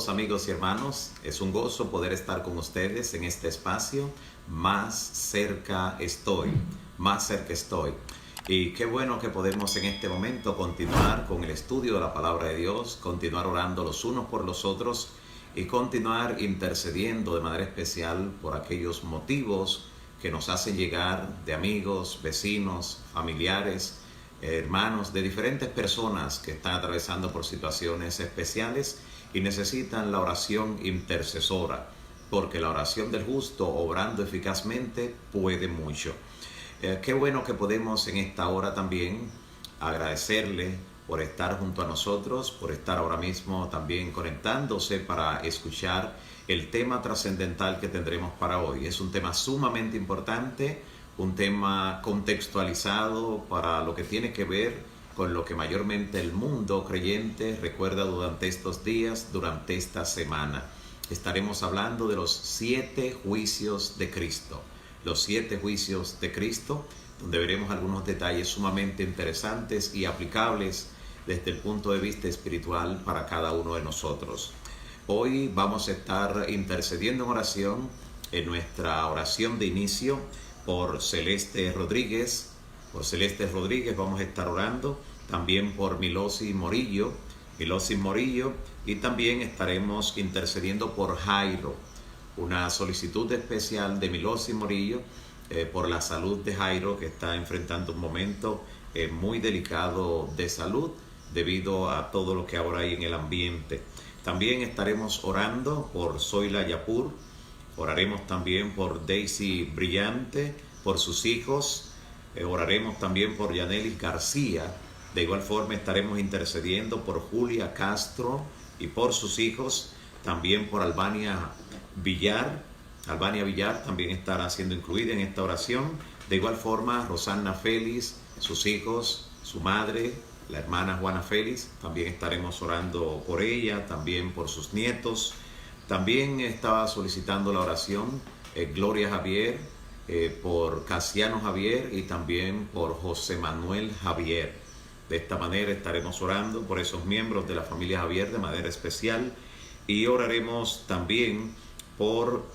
Saludos amigos y hermanos, es un gozo poder estar con ustedes en este espacio. Más cerca estoy, más cerca estoy. Y qué bueno que podemos en este momento continuar con el estudio de la palabra de Dios, continuar orando los unos por los otros y continuar intercediendo de manera especial por aquellos motivos que nos hacen llegar de amigos, vecinos, familiares, hermanos, de diferentes personas que están atravesando por situaciones especiales y necesitan la oración intercesora, porque la oración del justo, obrando eficazmente, puede mucho. Qué bueno que podemos en esta hora también agradecerle por estar junto a nosotros, por estar ahora mismo también conectándose para escuchar el tema trascendental que tendremos para hoy. Es un tema sumamente importante, un tema contextualizado para lo que tiene que ver con lo que mayormente el mundo creyente recuerda durante estos días, durante esta semana. Estaremos hablando de los 7 juicios de Cristo. Los 7 juicios de Cristo, donde veremos algunos detalles sumamente interesantes y aplicables desde el punto de vista espiritual para cada uno de nosotros. Hoy vamos a estar intercediendo en oración, en nuestra oración de inicio, por Celeste Rodríguez. Por Celeste Rodríguez vamos a estar orando, también por Milosi Morillo, y también estaremos intercediendo por Jairo, una solicitud especial de Milosi Morillo por la salud de Jairo, que está enfrentando un momento muy delicado de salud debido a todo lo que ahora hay en el ambiente. También estaremos orando por Zoila Yapur, oraremos también por Daisy Brillante, por sus hijos, oraremos también por Yanelis García. De igual forma estaremos intercediendo por Julia Castro y por sus hijos, también por Albania Villar. Albania Villar también estará siendo incluida en esta oración. De igual forma, Rosana Félix, sus hijos, su madre, la hermana Juana Félix, también estaremos orando por ella, también por sus nietos. También estaba solicitando la oración Gloria Javier, por Casiano Javier y también por José Manuel Javier. De esta manera estaremos orando por esos miembros de la familia Javier de manera especial y oraremos también por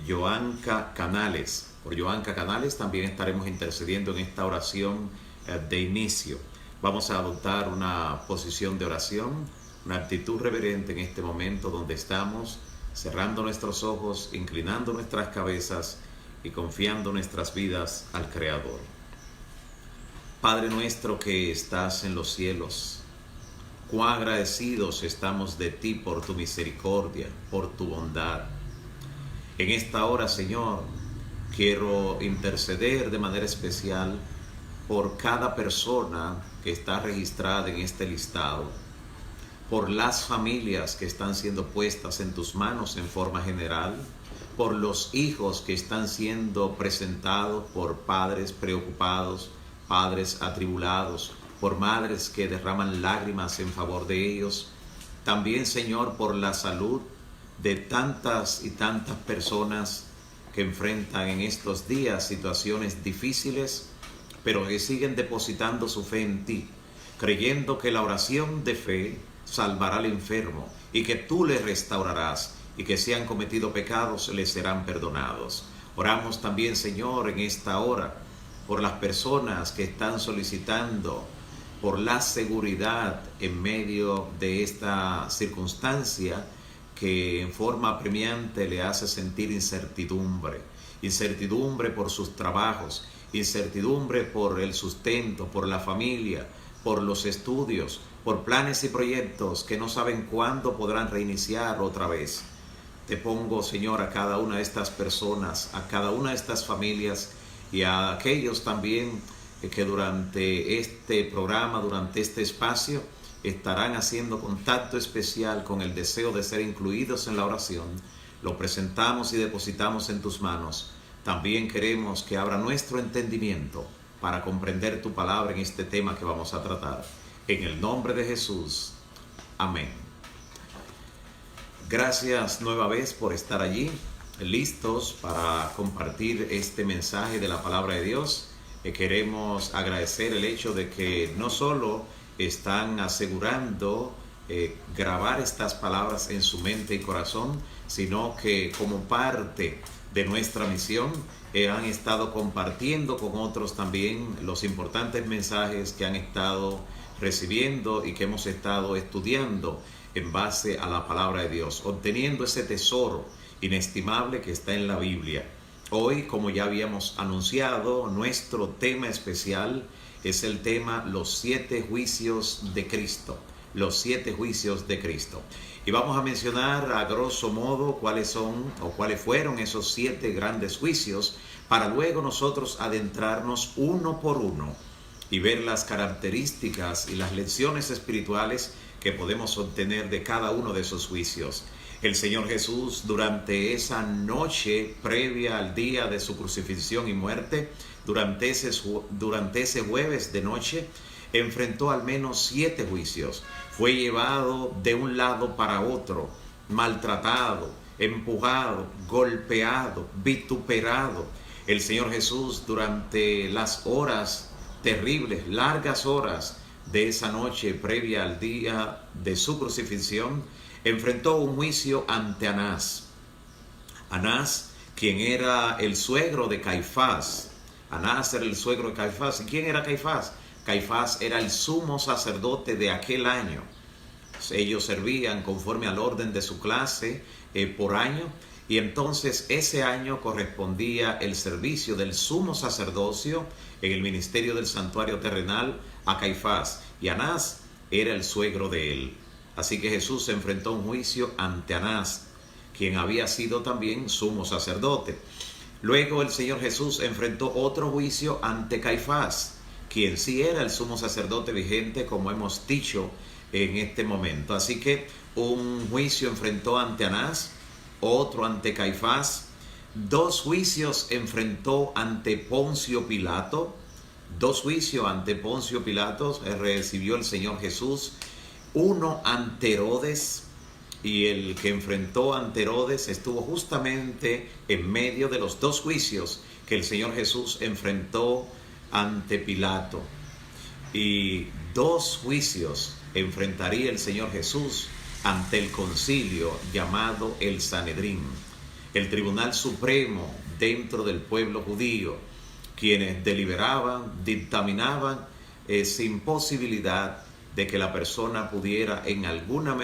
Joanca Canales. Por Joanca Canales también estaremos intercediendo en esta oración de inicio. Vamos a adoptar una posición de oración, una actitud reverente en este momento donde estamos, cerrando nuestros ojos, inclinando nuestras cabezas y confiando nuestras vidas al Creador. Padre nuestro que estás en los cielos, cuán agradecidos estamos de ti por tu misericordia, por tu bondad. En esta hora, Señor, quiero interceder de manera especial por cada persona que está registrada en este listado, por las familias que están siendo puestas en tus manos en forma general, por los hijos que están siendo presentados por padres preocupados, padres atribulados, por madres que derraman lágrimas en favor de ellos. También, Señor, por la salud de tantas y tantas personas que enfrentan en estos días situaciones difíciles, pero que siguen depositando su fe en ti, creyendo que la oración de fe salvará al enfermo y que tú le restaurarás y que si han cometido pecados les serán perdonados. Oramos también, Señor, en esta hora por las personas que están solicitando por la seguridad en medio de esta circunstancia que en forma apremiante le hace sentir incertidumbre por sus trabajos, incertidumbre por el sustento, por la familia, por los estudios, por planes y proyectos que no saben cuándo podrán reiniciar otra vez. Te pongo, Señor, a cada una de estas personas, a cada una de estas familias y a aquellos también que durante este programa, durante este espacio, estarán haciendo contacto especial con el deseo de ser incluidos en la oración. Lo presentamos y depositamos en tus manos. También queremos que abra nuestro entendimiento para comprender tu palabra en este tema que vamos a tratar. En el nombre de Jesús. Amén. Gracias nueva vez por estar allí, listos para compartir este mensaje de la palabra de Dios. Queremos agradecer el hecho de que no solo están asegurando grabar estas palabras en su mente y corazón, sino que como parte de nuestra misión han estado compartiendo con otros también los importantes mensajes que han estado recibiendo y que hemos estado estudiando en base a la palabra de Dios, obteniendo ese tesoro inestimable que está en la Biblia. Hoy, como ya habíamos anunciado, nuestro tema especial es el tema Los 7 juicios de Cristo. Los 7 juicios de Cristo. Y vamos a mencionar a grosso modo cuáles son o cuáles fueron esos 7 grandes juicios, para luego nosotros adentrarnos uno por uno y ver las características y las lecciones espirituales que podemos obtener de cada uno de esos juicios. El Señor Jesús, durante esa noche previa al día de su crucifixión y muerte, durante ese jueves de noche, enfrentó al menos 7 juicios. Fue llevado de un lado para otro, maltratado, empujado, golpeado, vituperado. El Señor Jesús, durante las horas terribles, largas horas de esa noche previa al día de su crucifixión, enfrentó un juicio ante Anás. Anás, quien era el suegro de Caifás. Anás era el suegro de Caifás. ¿Y quién era Caifás? Caifás era el sumo sacerdote de aquel año. Ellos servían conforme al orden de su clase por año, y entonces ese año correspondía el servicio del sumo sacerdocio en el ministerio del santuario terrenal a Caifás, y Anás era el suegro de él. Así que Jesús se enfrentó a un juicio ante Anás, quien había sido también sumo sacerdote. Luego el Señor Jesús enfrentó otro juicio ante Caifás, quien sí era el sumo sacerdote vigente, como hemos dicho en este momento. Así que un juicio enfrentó ante Anás, otro ante Caifás, 2 juicios enfrentó ante Poncio Pilato. 2 juicios ante Poncio Pilato recibió el Señor Jesús, uno ante Herodes, y el que enfrentó ante Herodes estuvo justamente en medio de los 2 juicios que el Señor Jesús enfrentó ante Pilato. Y 2 juicios enfrentaría el Señor Jesús ante el concilio llamado el Sanedrín, el tribunal supremo dentro del pueblo judío, quienes deliberaban, dictaminaban sin posibilidad de que la persona pudiera en alguna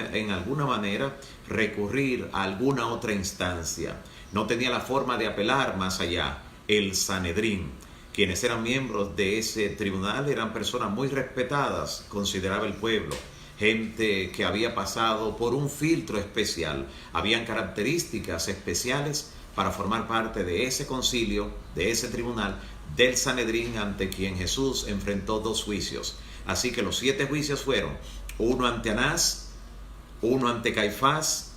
manera recurrir a alguna otra instancia. No tenía la forma de apelar más allá. El Sanedrín, quienes eran miembros de ese tribunal, eran personas muy respetadas, consideraba el pueblo, gente que había pasado por un filtro especial. Habían características especiales para formar parte de ese concilio, de ese tribunal, del Sanedrín, ante quien Jesús enfrentó 2 juicios. Así que los 7 juicios fueron: uno ante Anás, uno ante Caifás,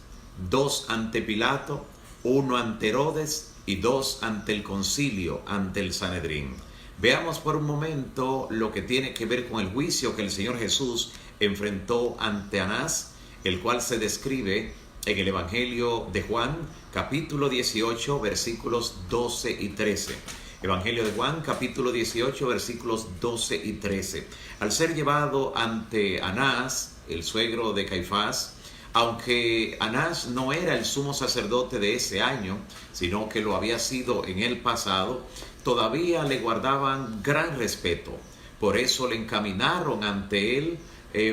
2 ante Pilato, uno ante Herodes y 2 ante el concilio, ante el Sanedrín. Veamos por un momento lo que tiene que ver con el juicio que el Señor Jesús enfrentó ante Anás, el cual se describe en el Evangelio de Juan, capítulo 18, versículos 12 y 13. Evangelio de Juan, capítulo 18, versículos 12 y 13. Al ser llevado ante Anás, el suegro de Caifás, aunque Anás no era el sumo sacerdote de ese año, sino que lo había sido en el pasado, todavía le guardaban gran respeto. Por eso le encaminaron ante él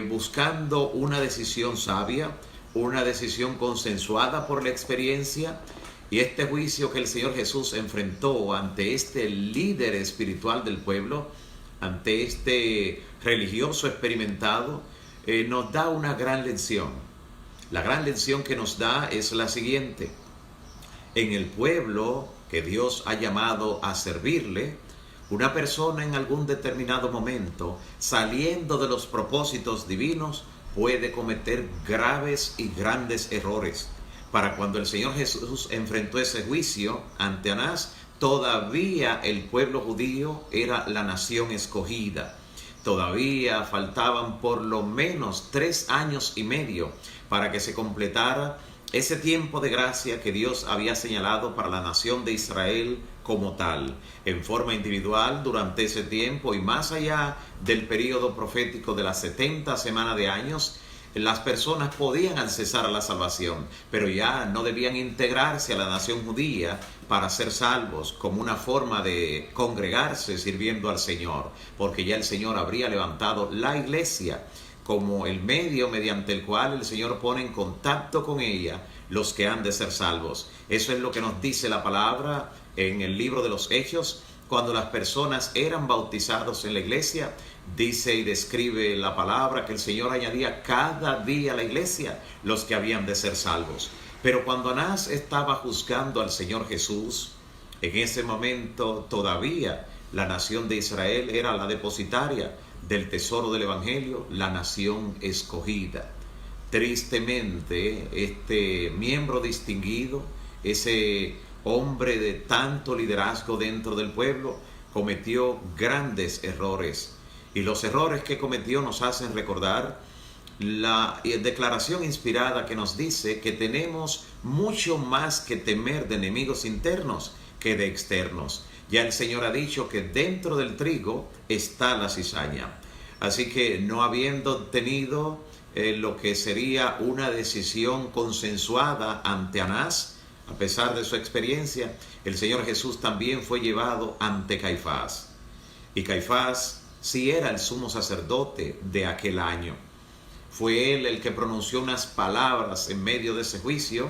buscando una decisión sabia, una decisión consensuada por la experiencia. Y este juicio que el Señor Jesús enfrentó ante este líder espiritual del pueblo, ante este religioso experimentado, nos da una gran lección. La gran lección que nos da es la siguiente: en el pueblo que Dios ha llamado a servirle, una persona en algún determinado momento, saliendo de los propósitos divinos, puede cometer graves y grandes errores. Para cuando el Señor Jesús enfrentó ese juicio ante Anás, todavía el pueblo judío era la nación escogida. Todavía faltaban por lo menos 3 años y medio para que se completara ese tiempo de gracia que Dios había señalado para la nación de Israel como tal, en forma individual durante ese tiempo y más allá del período profético de las 70 semanas de años. las personas podían accesar a la salvación, pero ya no debían integrarse a la nación judía para ser salvos, como una forma de congregarse sirviendo al Señor, porque ya el Señor habría levantado la iglesia como el medio mediante el cual el Señor pone en contacto con ella los que han de ser salvos. Eso es lo que nos dice la palabra en el libro de los Hechos. Cuando las personas eran bautizados en la iglesia, dice y describe la palabra que el Señor añadía cada día a la iglesia los que habían de ser salvos. Pero cuando Anás estaba juzgando al Señor Jesús, en ese momento todavía la nación de Israel era la depositaria del tesoro del Evangelio, la nación escogida. Tristemente, este miembro distinguido, ese hombre de tanto liderazgo dentro del pueblo, cometió grandes errores. Y los errores que cometió nos hacen recordar la declaración inspirada que nos dice que tenemos mucho más que temer de enemigos internos que de externos. Ya el Señor ha dicho que dentro del trigo está la cizaña. Así que no habiendo tenido lo que sería una decisión consensuada ante Anás, a pesar de su experiencia, el Señor Jesús también fue llevado ante Caifás. Y Caifás sí era el sumo sacerdote de aquel año. Fue él el que pronunció unas palabras en medio de ese juicio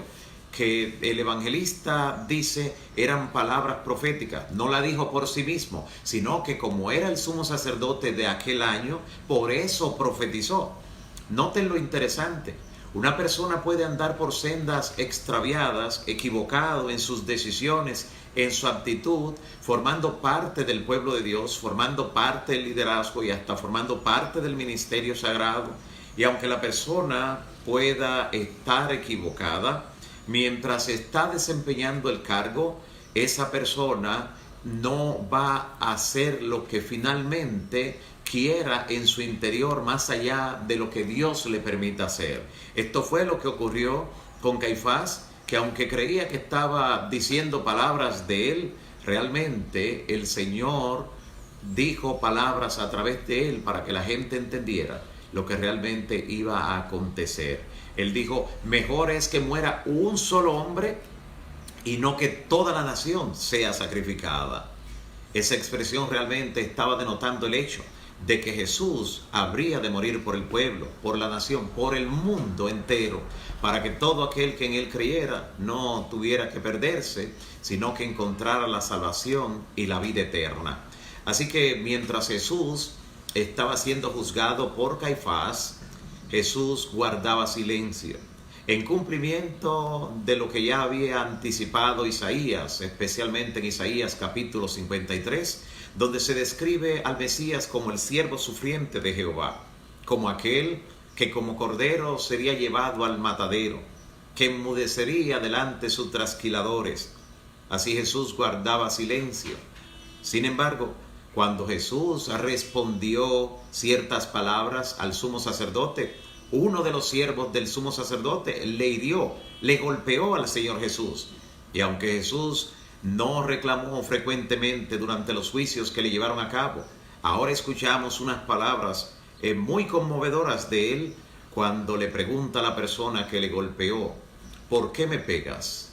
que el evangelista dice eran palabras proféticas. No la dijo por sí mismo, sino que como era el sumo sacerdote de aquel año, por eso profetizó. Noten lo interesante. Una persona puede andar por sendas extraviadas, equivocado en sus decisiones, en su actitud, formando parte del pueblo de Dios, formando parte del liderazgo y hasta formando parte del ministerio sagrado. Y aunque la persona pueda estar equivocada, mientras está desempeñando el cargo, esa persona no va a hacer lo que finalmente quiera en su interior más allá de lo que Dios le permita hacer. Esto fue lo que ocurrió con Caifás, que aunque creía que estaba diciendo palabras de él, realmente el Señor dijo palabras a través de él para que la gente entendiera lo que realmente iba a acontecer. Él dijo, mejor es que muera un solo hombre y no que toda la nación sea sacrificada. Esa expresión realmente estaba denotando el hecho de que Jesús habría de morir por el pueblo, por la nación, por el mundo entero, para que todo aquel que en él creyera no tuviera que perderse, sino que encontrara la salvación y la vida eterna. Así que mientras Jesús estaba siendo juzgado por Caifás, Jesús guardaba silencio, en cumplimiento de lo que ya había anticipado Isaías, especialmente en Isaías capítulo 53, donde se describe al Mesías como el siervo sufriente de Jehová, como aquel que como cordero sería llevado al matadero, que enmudecería delante sus trasquiladores. Así Jesús guardaba silencio. Sin embargo, cuando Jesús respondió ciertas palabras al sumo sacerdote, uno de los siervos del sumo sacerdote le hirió, le golpeó al Señor Jesús. Y aunque Jesús no reclamó frecuentemente durante los juicios que le llevaron a cabo, ahora escuchamos unas palabras muy conmovedoras de él cuando le pregunta a la persona que le golpeó, ¿por qué me pegas?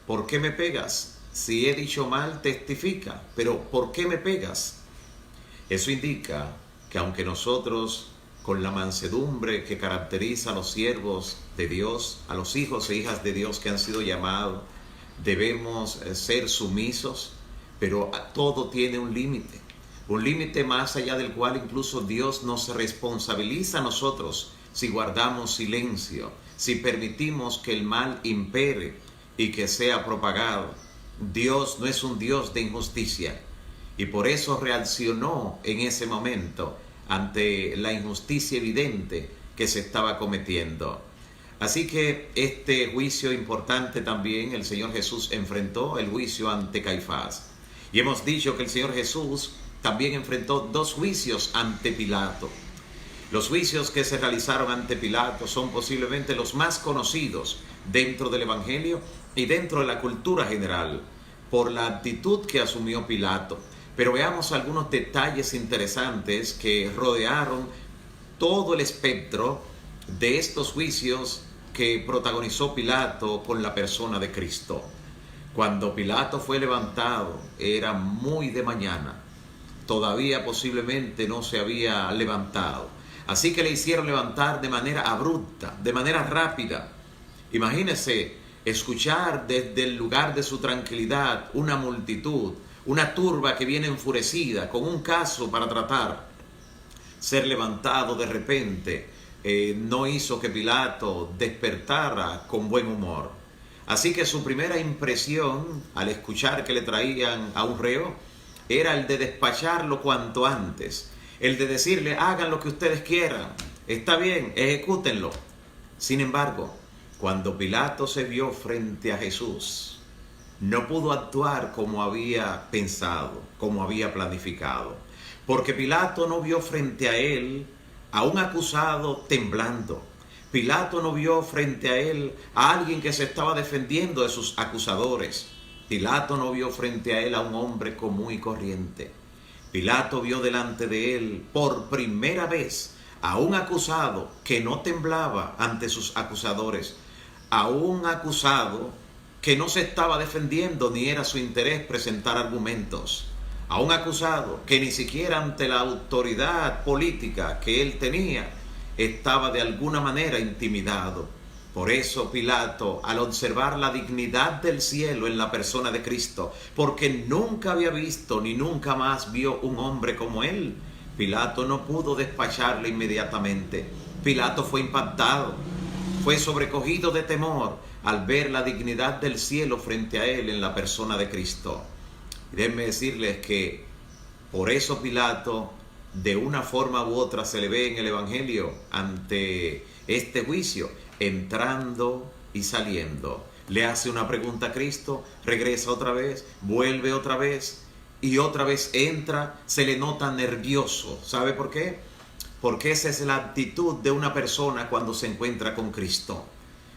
¿Por qué me pegas? Si he dicho mal, testifica, pero ¿por qué me pegas? Eso indica que aunque nosotros, con la mansedumbre que caracteriza a los siervos de Dios, a los hijos e hijas de Dios que han sido llamados, debemos ser sumisos, pero todo tiene un límite más allá del cual incluso Dios nos responsabiliza a nosotros si guardamos silencio, si permitimos que el mal impere y que sea propagado. Dios no es un Dios de injusticia y por eso reaccionó en ese momento ante la injusticia evidente que se estaba cometiendo. Así que este juicio importante también el Señor Jesús enfrentó, el juicio ante Caifás. Y hemos dicho que el Señor Jesús también enfrentó dos juicios ante Pilato. Los juicios que se realizaron ante Pilato son posiblemente los más conocidos dentro del Evangelio y dentro de la cultura general, por la actitud que asumió Pilato. Pero veamos algunos detalles interesantes que rodearon todo el espectro de estos juicios que protagonizó Pilato con la persona de Cristo. Cuando Pilato fue levantado, era muy de mañana. Todavía posiblemente no se había levantado. Así que le hicieron levantar de manera abrupta, de manera rápida. Imagínese escuchar desde el lugar de su tranquilidad una multitud, una turba que viene enfurecida con un caso para tratar. Ser levantado de repente no hizo que Pilato despertara con buen humor. Así que su primera impresión al escuchar que le traían a un reo era el de despacharlo cuanto antes, el de decirle: hagan lo que ustedes quieran, está bien, ejecútenlo. Sin embargo, cuando Pilato se vio frente a Jesús, no pudo actuar como había pensado, como había planificado, porque Pilato no vio frente a él a un acusado temblando. Pilato no vio frente a él a alguien que se estaba defendiendo de sus acusadores. Pilato no vio frente a él a un hombre común y corriente. Pilato vio delante de él por primera vez a un acusado que no temblaba ante sus acusadores, a un acusado que no se estaba defendiendo ni era su interés presentar argumentos, a un acusado que ni siquiera ante la autoridad política que él tenía estaba de alguna manera intimidado. Por eso Pilato, al observar la dignidad del cielo en la persona de Cristo, porque nunca había visto ni nunca más vio un hombre como él, Pilato no pudo despacharle inmediatamente. Pilato fue impactado, fue sobrecogido de temor al ver la dignidad del cielo frente a él en la persona de Cristo. Y déjenme decirles que por eso Pilato, de una forma u otra, se le ve en el Evangelio ante este juicio, entrando y saliendo. Le hace una pregunta a Cristo, regresa otra vez, vuelve otra vez y otra vez entra. Se le nota nervioso. ¿Sabe por qué? Porque esa es la actitud de una persona cuando se encuentra con Cristo.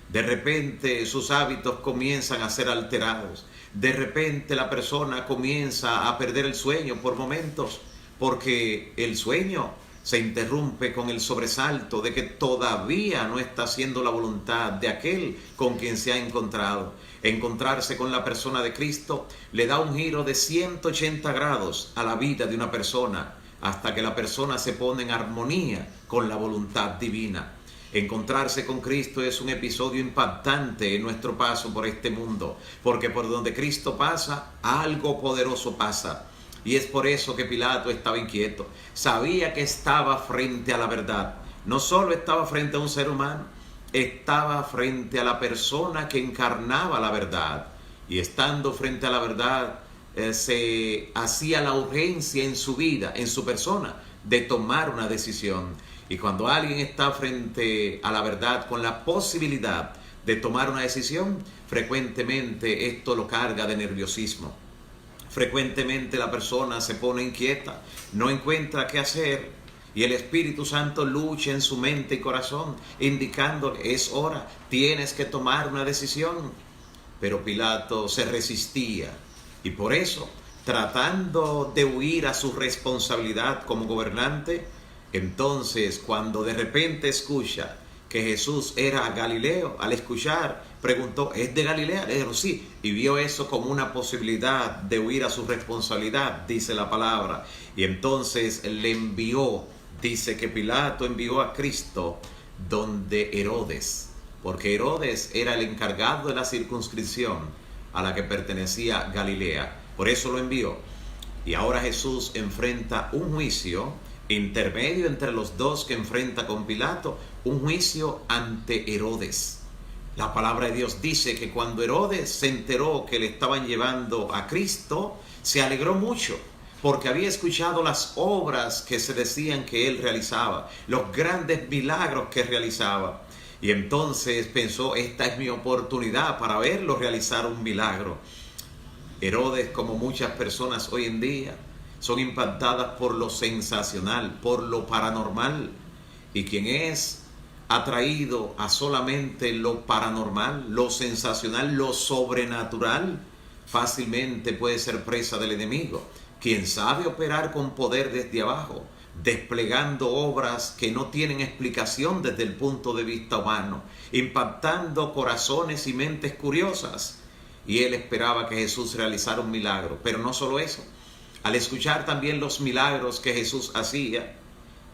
De repente sus hábitos comienzan a ser alterados. De repente la persona comienza a perder el sueño por momentos, porque el sueño se interrumpe con el sobresalto de que todavía no está haciendo la voluntad de aquel con quien se ha encontrado. Encontrarse con la persona de Cristo le da un giro de 180 grados a la vida de una persona, hasta que la persona se pone en armonía con la voluntad divina. Encontrarse con Cristo es un episodio impactante en nuestro paso por este mundo, porque por donde Cristo pasa, algo poderoso pasa. Y es por eso que Pilato estaba inquieto. Sabía que estaba frente a la verdad. No solo estaba frente a un ser humano, estaba frente a la persona que encarnaba la verdad. Y estando frente a la verdad, se hacía la urgencia en su vida, en su persona, de tomar una decisión. Y cuando alguien está frente a la verdad con la posibilidad de tomar una decisión, frecuentemente esto lo carga de nerviosismo. Frecuentemente la persona se pone inquieta, no encuentra qué hacer, y el Espíritu Santo lucha en su mente y corazón, indicándole: es hora, tienes que tomar una decisión. Pero Pilato se resistía, y por eso, tratando de huir a su responsabilidad como gobernante, entonces cuando de repente escucha que Jesús era Galileo, al escuchar, preguntó: ¿es de Galilea? Le dijeron sí, y vio eso como una posibilidad de huir a su responsabilidad, dice la palabra. Y entonces le envió, dice que Pilato envió a Cristo donde Herodes, porque Herodes era el encargado de la circunscripción a la que pertenecía Galilea. Por eso lo envió. Y ahora Jesús enfrenta un juicio intermedio entre los dos que enfrenta con Pilato, un juicio ante Herodes. La palabra de Dios dice que cuando Herodes se enteró que le estaban llevando a Cristo, se alegró mucho, porque había escuchado las obras que se decían que él realizaba, los grandes milagros que realizaba. Y entonces pensó: esta es mi oportunidad para verlo realizar un milagro. Herodes, como muchas personas hoy en día, son impactadas por lo sensacional, por lo paranormal. Y quien es atraído a solamente lo paranormal, lo sensacional, lo sobrenatural, fácilmente puede ser presa del enemigo. Quien sabe operar con poder desde abajo desplegando obras que no tienen explicación desde el punto de vista humano, impactando corazones y mentes curiosas. Y él esperaba que Jesús realizara un milagro. Pero no solo eso, al escuchar también los milagros que Jesús hacía,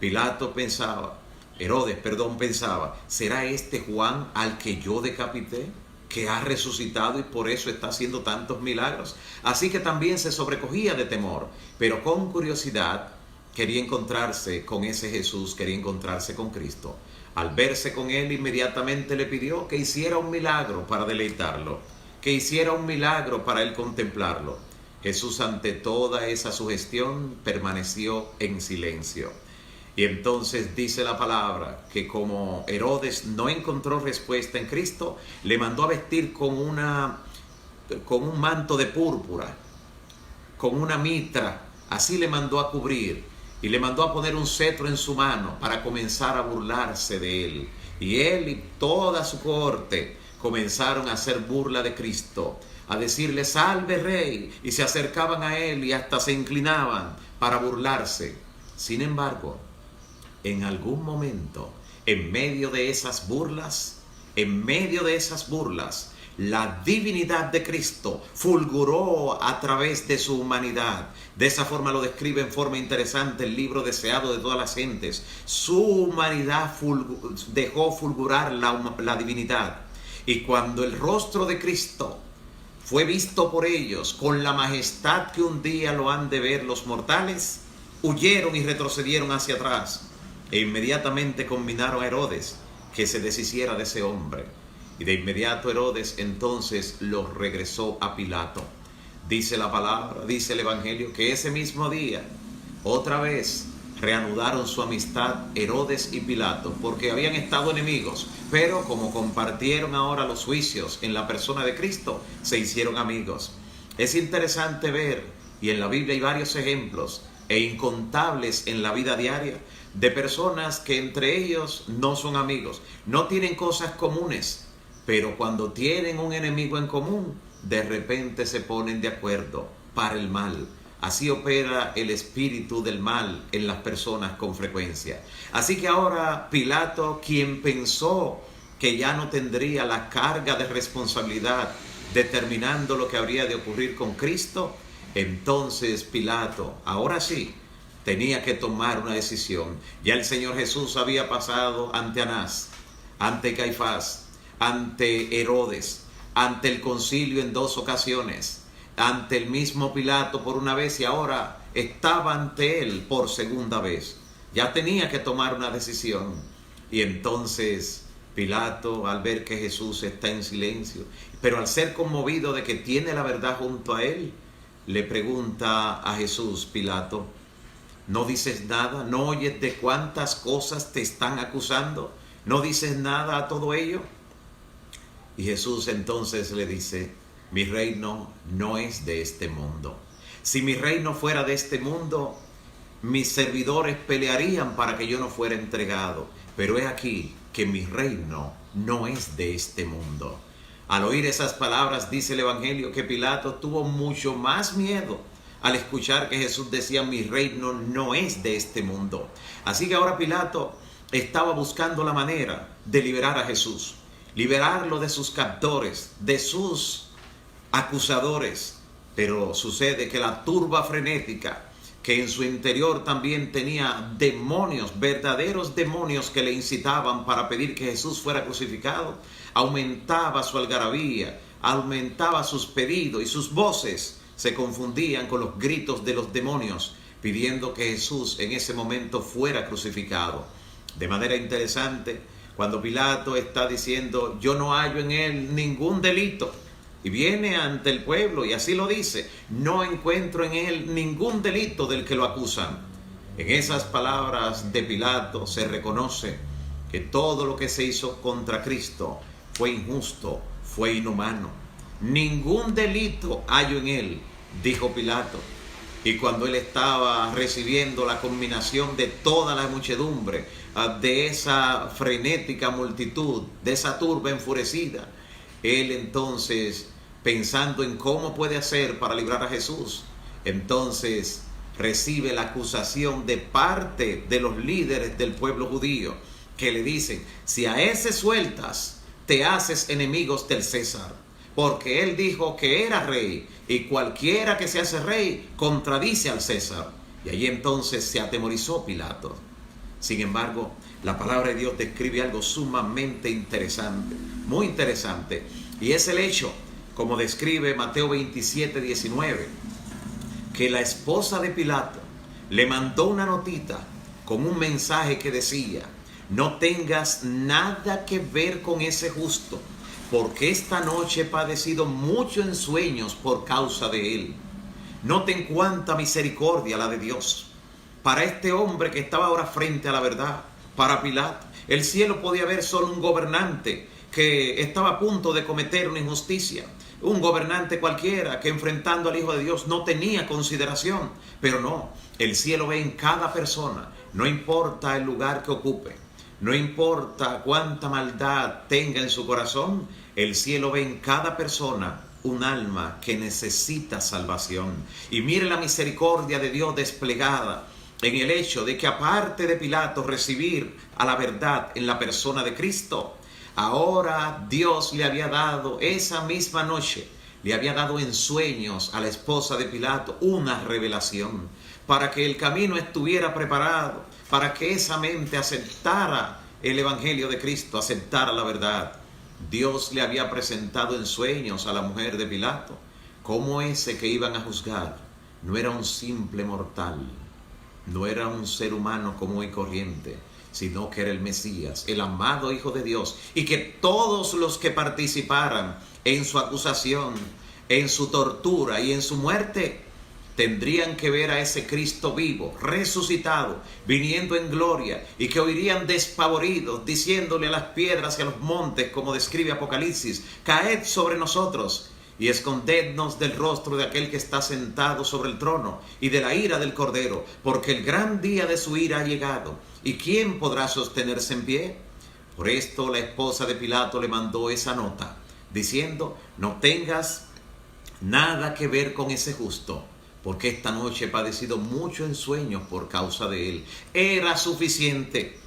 Herodes pensaba, ¿será este Juan al que yo decapité, que ha resucitado y por eso está haciendo tantos milagros? Así que también se sobrecogía de temor, pero con curiosidad quería encontrarse con ese Jesús, quería encontrarse con Cristo. Al verse con él, inmediatamente le pidió que hiciera un milagro para deleitarlo, que hiciera un milagro para él contemplarlo. Jesús, ante toda esa sugestión, permaneció en silencio. Y entonces dice la palabra que como Herodes no encontró respuesta en Cristo, le mandó a vestir con un manto de púrpura, con una mitra, así le mandó a cubrir, y le mandó a poner un cetro en su mano para comenzar a burlarse de él. Y él y toda su cohorte comenzaron a hacer burla de Cristo, a decirle, salve rey, y se acercaban a él y hasta se inclinaban para burlarse. Sin embargo, en algún momento, en medio de esas burlas, la divinidad de Cristo fulguró a través de su humanidad. De esa forma lo describe en forma interesante el libro deseado de todas las gentes. Su humanidad dejó fulgurar la divinidad. Y cuando el rostro de Cristo fue visto por ellos con la majestad que un día lo han de ver los mortales, huyeron y retrocedieron hacia atrás. E inmediatamente conminaron a Herodes que se deshiciera de ese hombre. Y de inmediato Herodes entonces los regresó a Pilato. Dice la palabra, dice el Evangelio, que ese mismo día, otra vez, reanudaron su amistad Herodes y Pilato, porque habían estado enemigos, pero como compartieron ahora los juicios en la persona de Cristo, se hicieron amigos. Es interesante ver, y en la Biblia hay varios ejemplos, e incontables en la vida diaria, de personas que entre ellos no son amigos, no tienen cosas comunes, pero cuando tienen un enemigo en común, de repente se ponen de acuerdo para el mal. Así opera el espíritu del mal en las personas con frecuencia. Así que ahora Pilato, quien pensó que ya no tendría la carga de responsabilidad determinando lo que habría de ocurrir con Cristo, entonces Pilato, ahora sí, tenía que tomar una decisión. Ya el Señor Jesús había pasado ante Anás, ante Caifás, ante Herodes, ante el concilio en 2 ocasiones, ante el mismo Pilato por una vez, y ahora estaba ante él por segunda vez. Ya tenía que tomar una decisión. Y entonces Pilato, al ver que Jesús está en silencio, pero al ser conmovido de que tiene la verdad junto a él, le pregunta a Jesús, Pilato, ¿no dices nada? ¿No oyes de cuántas cosas te están acusando? ¿No dices nada a todo ello? Y Jesús entonces le dice, mi reino no es de este mundo. Si mi reino fuera de este mundo, mis servidores pelearían para que yo no fuera entregado. Pero he aquí que mi reino no es de este mundo. Al oír esas palabras, dice el Evangelio, que Pilato tuvo mucho más miedo al escuchar que Jesús decía, mi reino no es de este mundo. Así que ahora Pilato estaba buscando la manera de liberar a Jesús, liberarlo de sus captores, de sus acusadores. Pero sucede que la turba frenética, que en su interior también tenía demonios, verdaderos demonios que le incitaban para pedir que Jesús fuera crucificado, aumentaba su algarabía, aumentaba sus pedidos, y sus voces se confundían con los gritos de los demonios, pidiendo que Jesús en ese momento fuera crucificado. De manera interesante, cuando Pilato está diciendo, yo no hallo en él ningún delito, y viene ante el pueblo y así lo dice, no encuentro en él ningún delito del que lo acusan. En esas palabras de Pilato se reconoce que todo lo que se hizo contra Cristo fue injusto, fue inhumano. Ningún delito hallo en él, dijo Pilato. Y cuando él estaba recibiendo la conminación de toda la muchedumbre, de esa frenética multitud, de esa turba enfurecida, él entonces, pensando en cómo puede hacer para librar a Jesús, entonces recibe la acusación de parte de los líderes del pueblo judío, que le dicen: si a ese sueltas, te haces enemigos del César, porque él dijo que era rey, y cualquiera que se hace rey contradice al César. Y allí entonces se atemorizó Pilato. Sin embargo, la palabra de Dios describe algo sumamente interesante, muy interesante, y es el hecho, como describe Mateo 27, 19, que la esposa de Pilato le mandó una notita con un mensaje que decía: no tengas nada que ver con ese justo, porque esta noche he padecido mucho en sueños por causa de él. Noten cuánta misericordia la de Dios para este hombre que estaba ahora frente a la verdad. Para Pilato, el cielo podía ver solo un gobernante que estaba a punto de cometer una injusticia, un gobernante cualquiera que, enfrentando al Hijo de Dios, no tenía consideración. Pero no, el cielo ve en cada persona, no importa el lugar que ocupe, no importa cuánta maldad tenga en su corazón, el cielo ve en cada persona un alma que necesita salvación. Y mire la misericordia de Dios desplegada en el hecho de que, aparte de Pilato recibir a la verdad en la persona de Cristo, ahora Dios le había dado esa misma noche, le había dado en sueños a la esposa de Pilato una revelación, para que el camino estuviera preparado, para que esa mente aceptara el Evangelio de Cristo, aceptara la verdad. Dios le había presentado en sueños a la mujer de Pilato cómo ese que iban a juzgar no era un simple mortal, no era un ser humano común y corriente, sino que era el Mesías, el amado Hijo de Dios, y que todos los que participaran en su acusación, en su tortura y en su muerte, tendrían que ver a ese Cristo vivo, resucitado, viniendo en gloria, y que oirían despavoridos, diciéndole a las piedras y a los montes, como describe Apocalipsis: caed sobre nosotros y escondednos del rostro de aquel que está sentado sobre el trono y de la ira del Cordero, porque el gran día de su ira ha llegado, ¿y quién podrá sostenerse en pie? Por esto la esposa de Pilato le mandó esa nota, diciendo: no tengas nada que ver con ese justo, porque esta noche he padecido mucho en sueños por causa de él. Era suficiente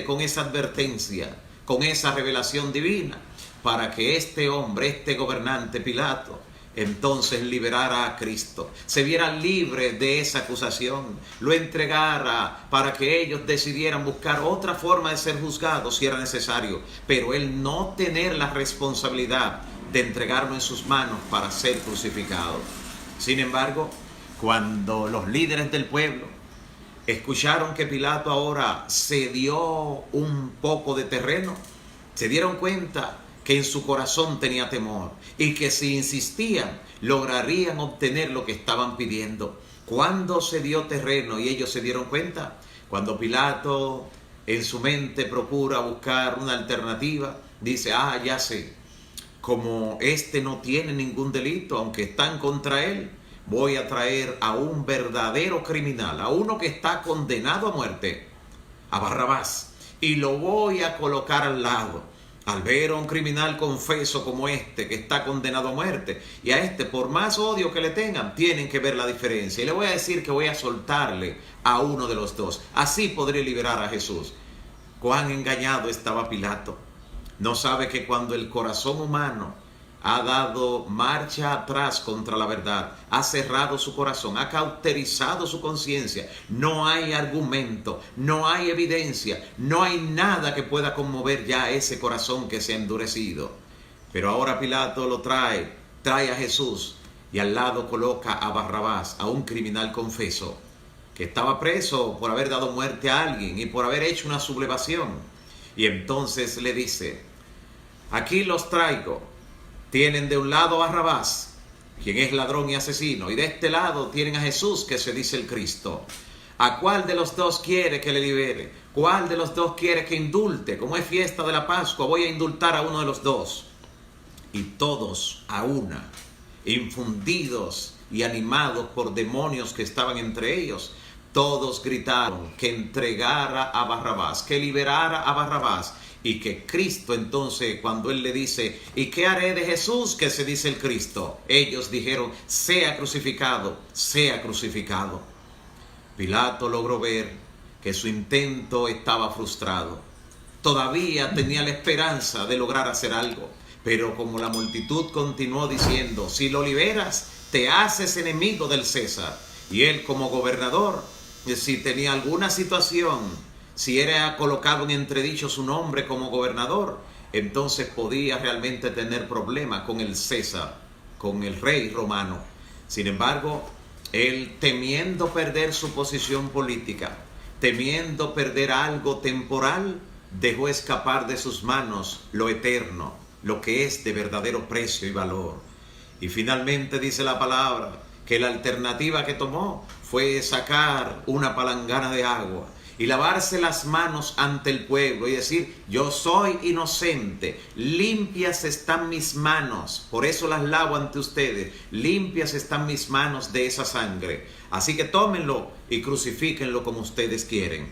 con esa advertencia, con esa revelación divina, para que este hombre, este gobernante Pilato, entonces liberara a Cristo, se viera libre de esa acusación, lo entregara para que ellos decidieran buscar otra forma de ser juzgados si era necesario, pero él no tener la responsabilidad de entregarlo en sus manos para ser crucificado. Sin embargo, cuando los líderes del pueblo escucharon que Pilato ahora cedió un poco de terreno, se dieron cuenta que en su corazón tenía temor y que si insistían lograrían obtener lo que estaban pidiendo. ¿Cuándo se dio terreno y ellos se dieron cuenta? Cuando Pilato en su mente procura buscar una alternativa, dice: ya sé, como este no tiene ningún delito, aunque están contra él, voy a traer a un verdadero criminal, a uno que está condenado a muerte, a Barrabás, y lo voy a colocar al lado. Al ver a un criminal confeso como este, que está condenado a muerte, y a este, por más odio que le tengan, tienen que ver la diferencia. Y le voy a decir que voy a soltarle a uno de los dos. Así podré liberar a Jesús. Cuán engañado estaba Pilato. No sabe que cuando el corazón humano ha dado marcha atrás contra la verdad, ha cerrado su corazón, ha cauterizado su conciencia, no hay argumento, no hay evidencia, no hay nada que pueda conmover ya ese corazón que se ha endurecido. Pero ahora Pilato lo trae a Jesús, y al lado coloca a Barrabás, a un criminal confeso que estaba preso por haber dado muerte a alguien y por haber hecho una sublevación. Y entonces le dice: aquí los traigo. Tienen de un lado a Barrabás, quien es ladrón y asesino, y de este lado tienen a Jesús, que se dice el Cristo. ¿A cuál de los dos quiere que le libere? ¿Cuál de los dos quiere que indulte? Como es fiesta de la Pascua, voy a indultar a uno de los dos. Y todos a una, infundidos y animados por demonios que estaban entre ellos, todos gritaron que entregara a Barrabás, que liberara a Barrabás. Y que Cristo entonces, cuando él le dice, ¿y qué haré de Jesús que se dice el Cristo? Ellos dijeron, sea crucificado, sea crucificado. Pilato logró ver que su intento estaba frustrado. Todavía tenía la esperanza de lograr hacer algo, pero como la multitud continuó diciendo, si lo liberas, te haces enemigo del César. Y él como gobernador, si tenía alguna situación, si era colocado en entredicho su nombre como gobernador, entonces podía realmente tener problemas con el César, con el rey romano. Sin embargo, él, temiendo perder su posición política, temiendo perder algo temporal, dejó escapar de sus manos lo eterno, lo que es de verdadero precio y valor. Y finalmente dice la palabra que la alternativa que tomó fue sacar una palangana de agua y lavarse las manos ante el pueblo y decir, yo soy inocente, limpias están mis manos, por eso las lavo ante ustedes, limpias están mis manos de esa sangre, así que tómenlo y crucifíquenlo como ustedes quieren.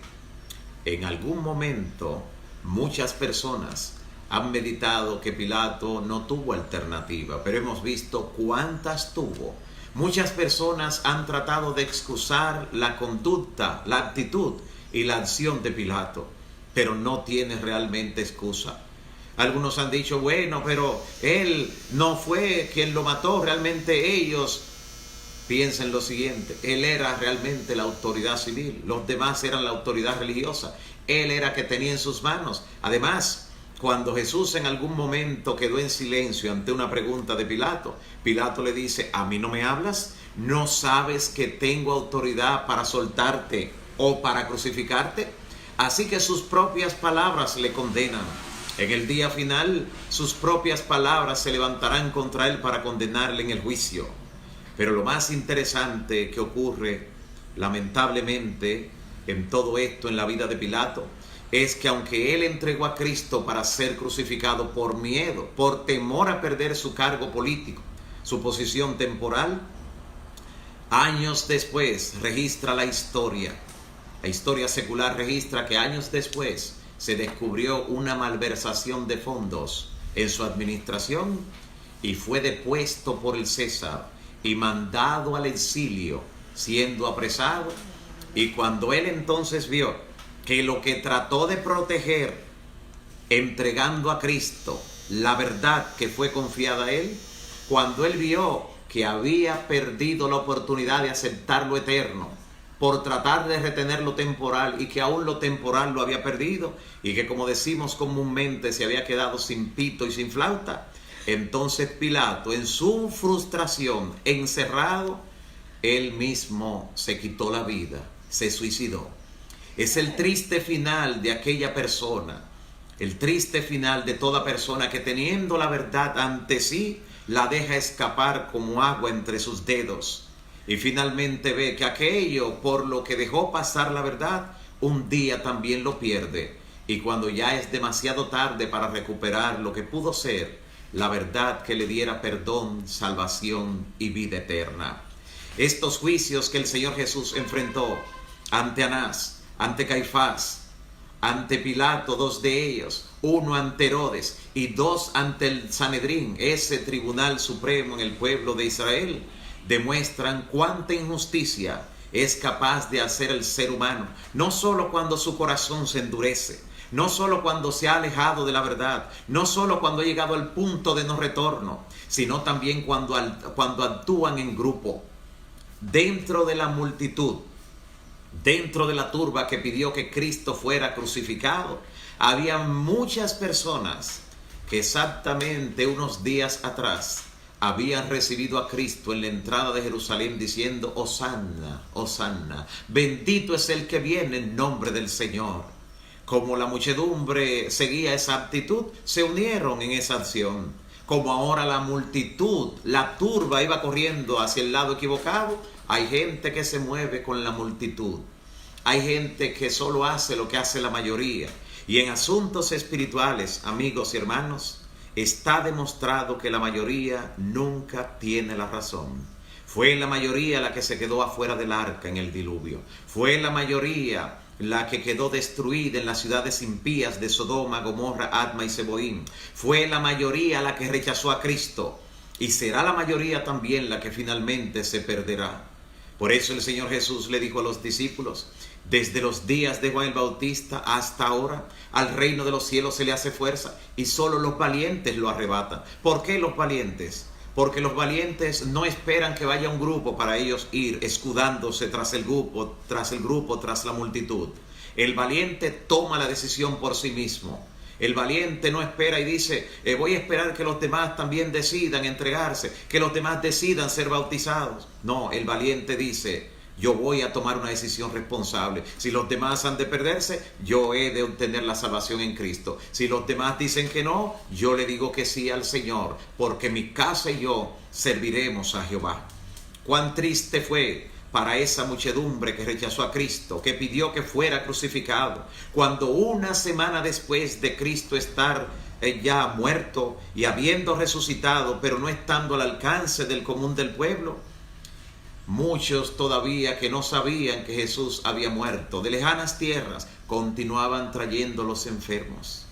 En algún momento, muchas personas han meditado que Pilato no tuvo alternativa, pero hemos visto cuántas tuvo. Muchas personas han tratado de excusar la conducta, la actitud y la acción de Pilato, pero no tiene realmente excusa. Algunos han dicho, bueno, pero él no fue quien lo mató, realmente ellos. Piensen lo siguiente, él era realmente la autoridad civil, los demás eran la autoridad religiosa, él era que tenía en sus manos. Además, cuando Jesús en algún momento quedó en silencio ante una pregunta de Pilato, Pilato le dice, ¿a mí no me hablas? ¿No sabes que tengo autoridad para soltarte o para crucificarte? Así que sus propias palabras le condenan. En el día final, sus propias palabras se levantarán contra él para condenarle en el juicio. Pero lo más interesante que ocurre, lamentablemente, en todo esto, en la vida de Pilato, es que aunque él entregó a Cristo para ser crucificado por miedo, por temor a perder su cargo político, su posición temporal, años después registra la historia secular registra que años después se descubrió una malversación de fondos en su administración y fue depuesto por el César y mandado al exilio, siendo apresado. Y cuando él entonces vio que lo que trató de proteger, entregando a Cristo la verdad que fue confiada a él, cuando él vio que había perdido la oportunidad de aceptar lo eterno por tratar de retener lo temporal, y que aún lo temporal lo había perdido, y que, como decimos comúnmente, se había quedado sin pito y sin flauta, entonces Pilato, en su frustración, encerrado, él mismo se quitó la vida, se suicidó. Es el triste final de aquella persona, el triste final de toda persona que, teniendo la verdad ante sí, la deja escapar como agua entre sus dedos, y finalmente ve que aquello por lo que dejó pasar la verdad, un día también lo pierde, y cuando ya es demasiado tarde para recuperar lo que pudo ser la verdad que le diera perdón, salvación y vida eterna. Estos juicios que el Señor Jesús enfrentó ante Anás, ante Caifás, ante Pilato, dos de ellos, uno ante Herodes y dos ante el Sanedrín, ese tribunal supremo en el pueblo de Israel, demuestran cuánta injusticia es capaz de hacer el ser humano, no solo cuando su corazón se endurece, no solo cuando se ha alejado de la verdad, no solo cuando ha llegado al punto de no retorno, sino también cuando actúan en grupo, dentro de la multitud, dentro de la turba que pidió que Cristo fuera crucificado. Había muchas personas que exactamente unos días atrás habían recibido a Cristo en la entrada de Jerusalén diciendo, Hosanna, Hosanna, bendito es el que viene en nombre del Señor. Como la muchedumbre seguía esa actitud, se unieron en esa acción. Como ahora la multitud, la turba iba corriendo hacia el lado equivocado, hay gente que se mueve con la multitud. Hay gente que solo hace lo que hace la mayoría. Y en asuntos espirituales, amigos y hermanos, está demostrado que la mayoría nunca tiene la razón. Fue la mayoría la que se quedó afuera del arca en el diluvio. Fue la mayoría la que quedó destruida en las ciudades impías de Sodoma, Gomorra, Adma y Zeboim. Fue la mayoría la que rechazó a Cristo, y será la mayoría también la que finalmente se perderá. Por eso el Señor Jesús le dijo a los discípulos: desde los días de Juan el Bautista hasta ahora, al reino de los cielos se le hace fuerza, y solo los valientes lo arrebatan. ¿Por qué los valientes? Porque los valientes no esperan que vaya un grupo para ellos ir escudándose tras el grupo, tras la multitud. El valiente toma la decisión por sí mismo. El valiente no espera y dice: voy a esperar que los demás también decidan entregarse, que los demás decidan ser bautizados. No, el valiente dice: yo voy a tomar una decisión responsable. Si los demás han de perderse, yo he de obtener la salvación en Cristo. Si los demás dicen que no, yo le digo que sí al Señor, porque mi casa y yo serviremos a Jehová. Cuán triste fue para esa muchedumbre que rechazó a Cristo, que pidió que fuera crucificado, cuando una semana después de Cristo estar ya muerto y habiendo resucitado, pero no estando al alcance del común del pueblo, muchos todavía que no sabían que Jesús había muerto, de lejanas tierras, continuaban trayendo los enfermos,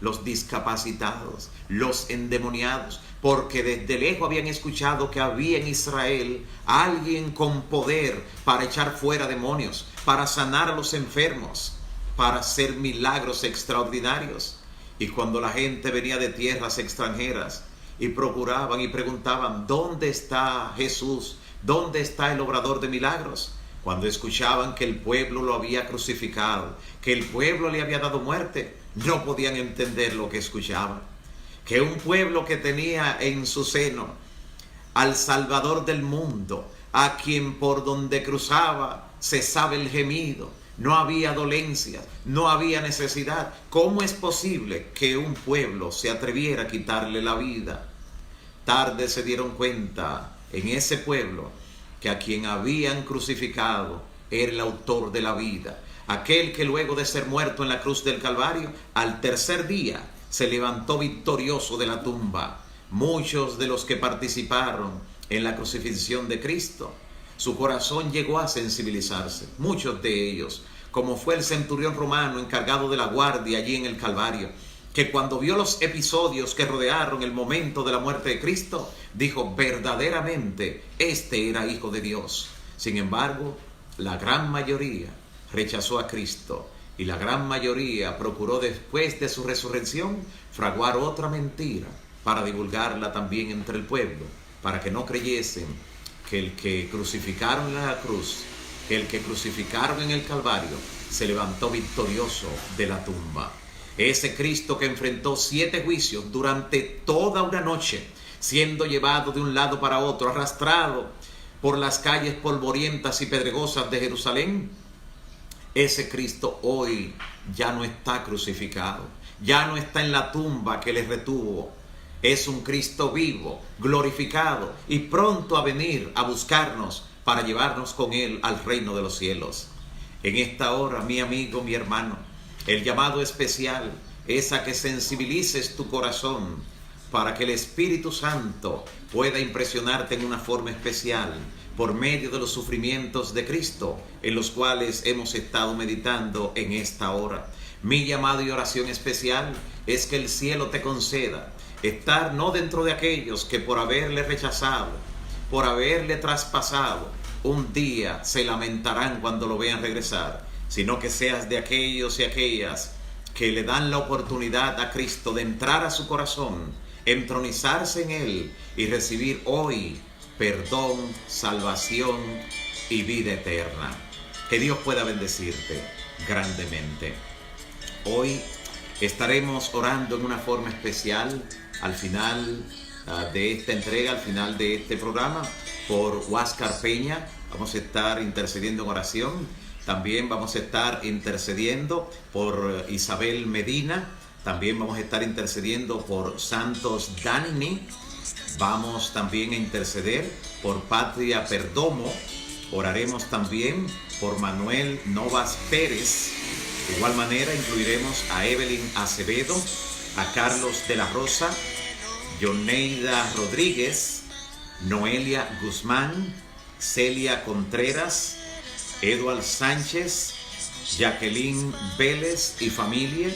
los discapacitados, los endemoniados, porque desde lejos habían escuchado que había en Israel alguien con poder para echar fuera demonios, para sanar a los enfermos, para hacer milagros extraordinarios. Y cuando la gente venía de tierras extranjeras y procuraban y preguntaban: ¿dónde está Jesús? ¿Dónde está el obrador de milagros? Cuando escuchaban que el pueblo lo había crucificado, que el pueblo le había dado muerte, no podían entender lo que escuchaban. Que un pueblo que tenía en su seno al Salvador del mundo, a quien por donde cruzaba cesaba el gemido, no había dolencias, no había necesidad. ¿Cómo es posible que un pueblo se atreviera a quitarle la vida? Tarde se dieron cuenta en ese pueblo que a quien habían crucificado era el autor de la vida, aquel que luego de ser muerto en la cruz del Calvario, al tercer día se levantó victorioso de la tumba. Muchos de los que participaron en la crucifixión de Cristo, su corazón llegó a sensibilizarse, muchos de ellos, como fue el centurión romano encargado de la guardia allí en el Calvario, que cuando vio los episodios que rodearon el momento de la muerte de Cristo, dijo: verdaderamente este era Hijo de Dios. Sin embargo, la gran mayoría rechazó a Cristo, y la gran mayoría procuró después de su resurrección fraguar otra mentira para divulgarla también entre el pueblo, para que no creyesen que el que crucificaron en la cruz, que el que crucificaron en el Calvario, se levantó victorioso de la tumba. Ese Cristo que enfrentó 7 juicios durante toda una noche, siendo llevado de un lado para otro, arrastrado por las calles polvorientas y pedregosas de Jerusalén, ese Cristo hoy ya no está crucificado, ya no está en la tumba que le retuvo. Es un Cristo vivo, glorificado y pronto a venir a buscarnos para llevarnos con Él al reino de los cielos. En esta hora, mi amigo, mi hermano, el llamado especial es a que sensibilices tu corazón para que el Espíritu Santo pueda impresionarte en una forma especial por medio de los sufrimientos de Cristo, en los cuales hemos estado meditando en esta hora. Mi llamado y oración especial es que el cielo te conceda estar no dentro de aquellos que por haberle rechazado, por haberle traspasado, un día se lamentarán cuando lo vean regresar, sino que seas de aquellos y aquellas que le dan la oportunidad a Cristo de entrar a su corazón, entronizarse en Él y recibir hoy perdón, salvación y vida eterna. Que Dios pueda bendecirte grandemente. Hoy estaremos orando en una forma especial al final de esta entrega, al final de este programa, por Huáscar Peña. Vamos a estar intercediendo en oración. También vamos a estar intercediendo por Isabel Medina. También vamos a estar intercediendo por Santos Danini. Vamos también a interceder por Patria Perdomo. Oraremos también por Manuel Novas Pérez. De igual manera incluiremos a Evelyn Acevedo, a Carlos de la Rosa, Yoneida Rodríguez, Noelia Guzmán, Celia Contreras, Eduard Sánchez, Jacqueline Vélez y familia.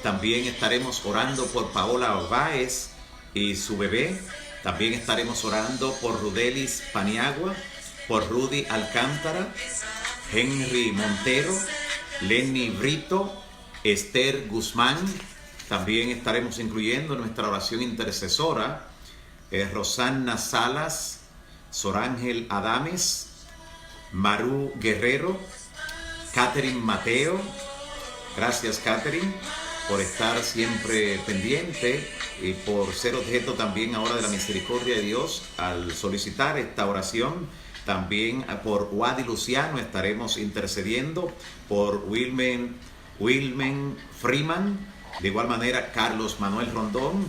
También estaremos orando por Paola Báez y su bebé. También estaremos orando por Rudelis Paniagua, por Rudy Alcántara, Henry Montero, Lenny Brito, Esther Guzmán. También estaremos incluyendo nuestra oración intercesora, Rosanna Salas, Sorángel Adames, Maru Guerrero, Catherine Mateo. Gracias, Catherine, por estar siempre pendiente y por ser objeto también ahora de la misericordia de Dios al solicitar esta oración. También por Wadi Luciano estaremos intercediendo, por Wilmen Freeman, de igual manera Carlos Manuel Rondón,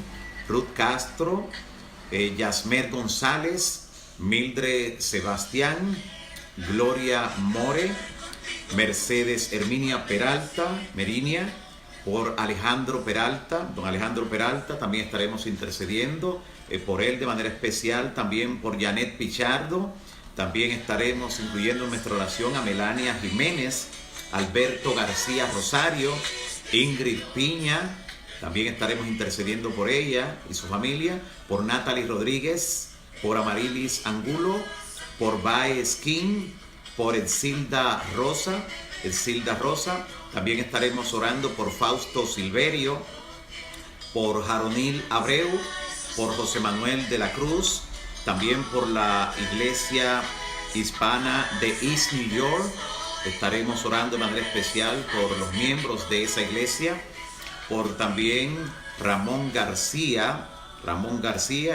Ruth Castro, Yasmer González, Mildred Sebastián, Gloria More, Mercedes Herminia Peralta, Merinia, por Alejandro Peralta, don Alejandro Peralta. También estaremos intercediendo por él de manera especial, también por Janet Pichardo. También estaremos incluyendo en nuestra oración a Melania Jiménez, Alberto García Rosario, Ingrid Piña. También estaremos intercediendo por ella y su familia, por Natalie Rodríguez, por Amarilis Angulo, por Baez King, por Elzilda Rosa. También estaremos orando por Fausto Silverio, por Jaronil Abreu, por José Manuel de la Cruz, también por la Iglesia Hispana de East New York. Estaremos orando de manera especial por los miembros de esa iglesia, por también Ramón García,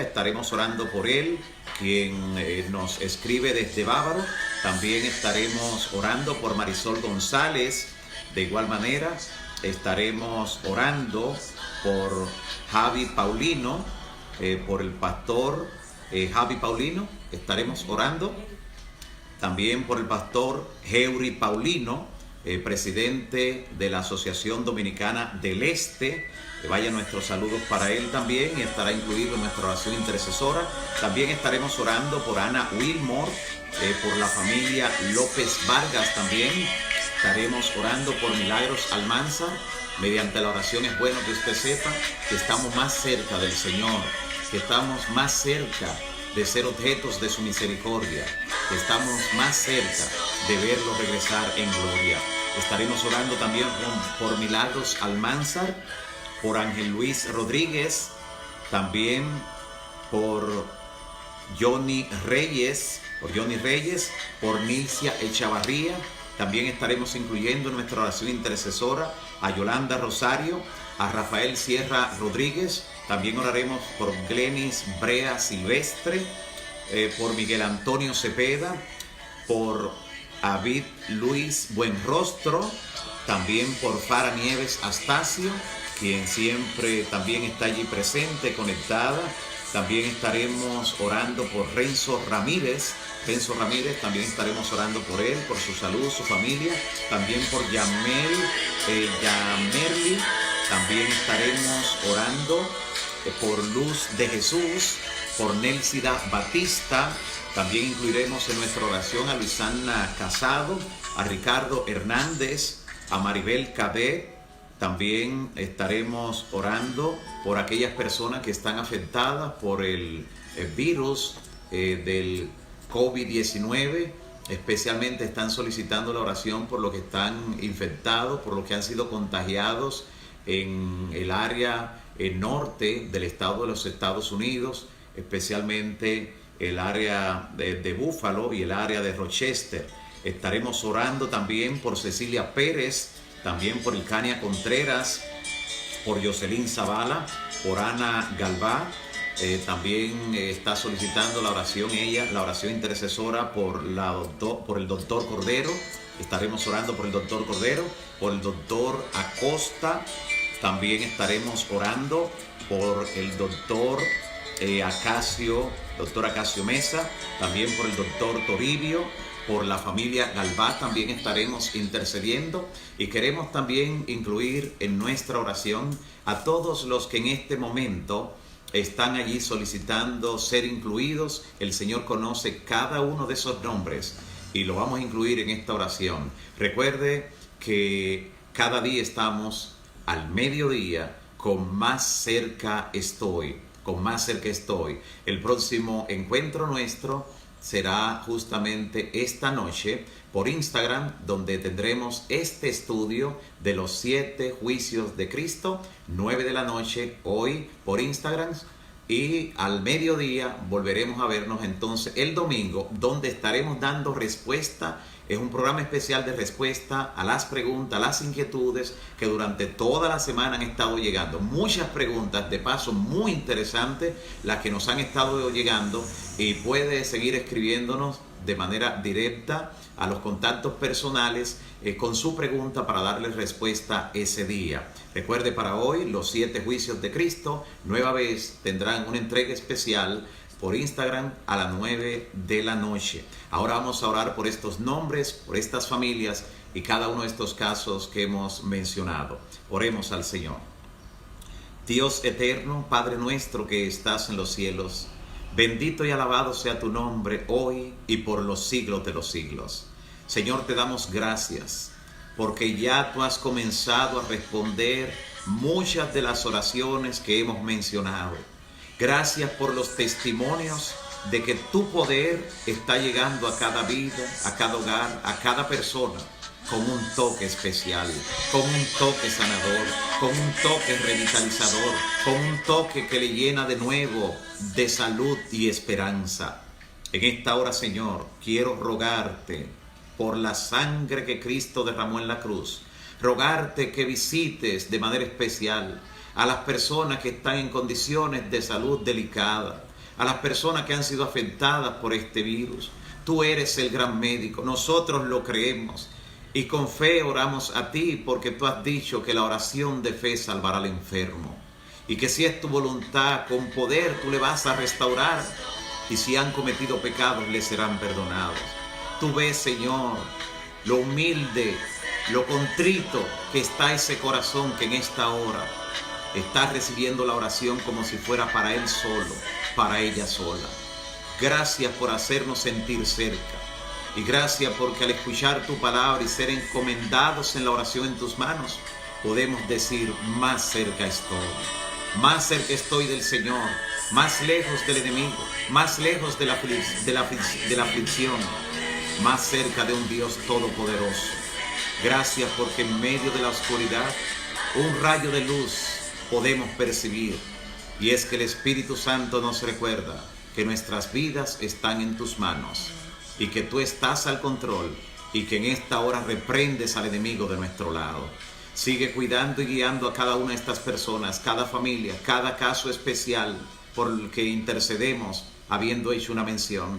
estaremos orando por él, quien nos escribe desde Bávaro. También estaremos orando por Marisol González. De igual manera, estaremos orando por Javi Paulino, por el pastor Javi Paulino. Estaremos orando también por el pastor Heury Paulino, presidente de la Asociación Dominicana del Este. Vaya nuestros saludos para él también, y estará incluido en nuestra oración intercesora. También estaremos orando por Ana Wilmore, por la familia López Vargas. También estaremos orando por Milagros Almanzar. Mediante la oración es bueno que usted sepa que estamos más cerca del Señor, que estamos más cerca de ser objetos de su misericordia, que estamos más cerca de verlo regresar en gloria. Estaremos orando también por Milagros Almanzar, por Ángel Luis Rodríguez, también por Johnny Reyes, por Nilcia Echavarría. También estaremos incluyendo en nuestra oración intercesora a Yolanda Rosario, a Rafael Sierra Rodríguez. También oraremos por Glenis Brea Silvestre, por Miguel Antonio Cepeda, por Avid Luis Buenrostro, también por Fara Nieves Astacio, quien siempre también está allí presente, conectada. También estaremos orando por Renzo Ramírez, también estaremos orando por él, por su salud, su familia. También por Yamerli, también estaremos orando por Luz de Jesús, por Nelsida Batista. También incluiremos en nuestra oración a Luisana Casado, a Ricardo Hernández, a Maribel Cadet. También estaremos orando por aquellas personas que están afectadas por el virus del COVID-19. Especialmente están solicitando la oración por los que están infectados, por los que han sido contagiados en el área norte del estado de los Estados Unidos, especialmente el área de Buffalo y el área de Rochester. Estaremos orando también por Cecilia Pérez, también por Ilcania Contreras, por Jocelyn Zavala, por Ana Galvá. También está solicitando la oración la oración intercesora por el doctor Cordero. Estaremos orando por el doctor Cordero, por el doctor Acosta. También estaremos orando por el doctor Acacio Mesa, también por el doctor Toribio, por la familia Galvá. También estaremos intercediendo, y queremos también incluir en nuestra oración a todos los que en este momento están allí solicitando ser incluidos. El Señor conoce cada uno de esos nombres y lo vamos a incluir en esta oración. Recuerde que cada día estamos al mediodía con Más cerca estoy, con Más cerca estoy. El próximo encuentro nuestro será justamente esta noche por Instagram, donde tendremos este estudio de los 7 juicios de Cristo, 9 de la noche, hoy por Instagram. Y al mediodía volveremos a vernos entonces el domingo, donde estaremos dando respuesta. Es un programa especial de respuesta a las preguntas, a las inquietudes que durante toda la semana han estado llegando. Muchas preguntas, de paso, muy interesantes, las que nos han estado llegando, y puede seguir escribiéndonos de manera directa a los contactos personales con su pregunta para darles respuesta ese día. Recuerde, para hoy los 7 juicios de Cristo, nueva vez tendrán una entrega especial por Instagram a las 9 de la noche. Ahora vamos a orar por estos nombres, por estas familias y cada uno de estos casos que hemos mencionado. Oremos al Señor. Dios eterno, Padre nuestro que estás en los cielos, bendito y alabado sea tu nombre hoy y por los siglos de los siglos. Señor, te damos gracias porque ya tú has comenzado a responder muchas de las oraciones que hemos mencionado. Gracias por los testimonios de que tu poder está llegando a cada vida, a cada hogar, a cada persona, con un toque especial, con un toque sanador, con un toque revitalizador, con un toque que le llena de nuevo de salud y esperanza. En esta hora, Señor, quiero rogarte por la sangre que Cristo derramó en la cruz, rogarte que visites de manera especial a las personas que están en condiciones de salud delicada, a las personas que han sido afectadas por este virus. Tú eres el gran médico, nosotros lo creemos y con fe oramos a ti, porque tú has dicho que la oración de fe salvará al enfermo, y que si es tu voluntad, con poder tú le vas a restaurar, y si han cometido pecados les serán perdonados. Tú ves, Señor, lo humilde, lo contrito que está ese corazón que en esta hora está recibiendo la oración como si fuera para él solo, para ella sola. Gracias por hacernos sentir cerca. Y gracias porque al escuchar tu palabra y ser encomendados en la oración en tus manos, podemos decir: más cerca estoy del Señor, más lejos del enemigo, más lejos de la aflicción, más cerca de un Dios todopoderoso. Gracias porque en medio de la oscuridad, un rayo de luz podemos percibir, y es que el Espíritu Santo nos recuerda que nuestras vidas están en tus manos y que tú estás al control, y que en esta hora reprendes al enemigo de nuestro lado. Sigue cuidando y guiando a cada una de estas personas, cada familia, cada caso especial por el que intercedemos, habiendo hecho una mención.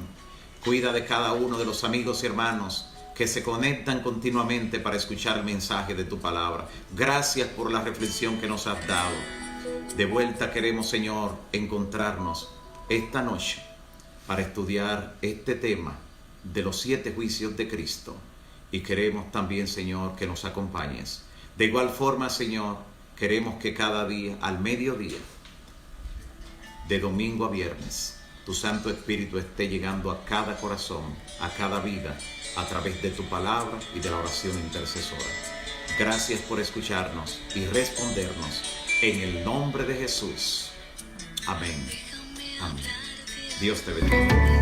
Cuida de cada uno de los amigos y hermanos que se conectan continuamente para escuchar el mensaje de tu palabra. Gracias por la reflexión que nos has dado. De vuelta queremos, Señor, encontrarnos esta noche para estudiar este tema de los 7 juicios de Cristo. Y queremos también, Señor, que nos acompañes. De igual forma, Señor, queremos que cada día, al mediodía, de domingo a viernes, tu Santo Espíritu esté llegando a cada corazón, a cada vida, a través de tu palabra y de la oración intercesora. Gracias por escucharnos y respondernos. En el nombre de Jesús. Amén. Amén. Dios te bendiga.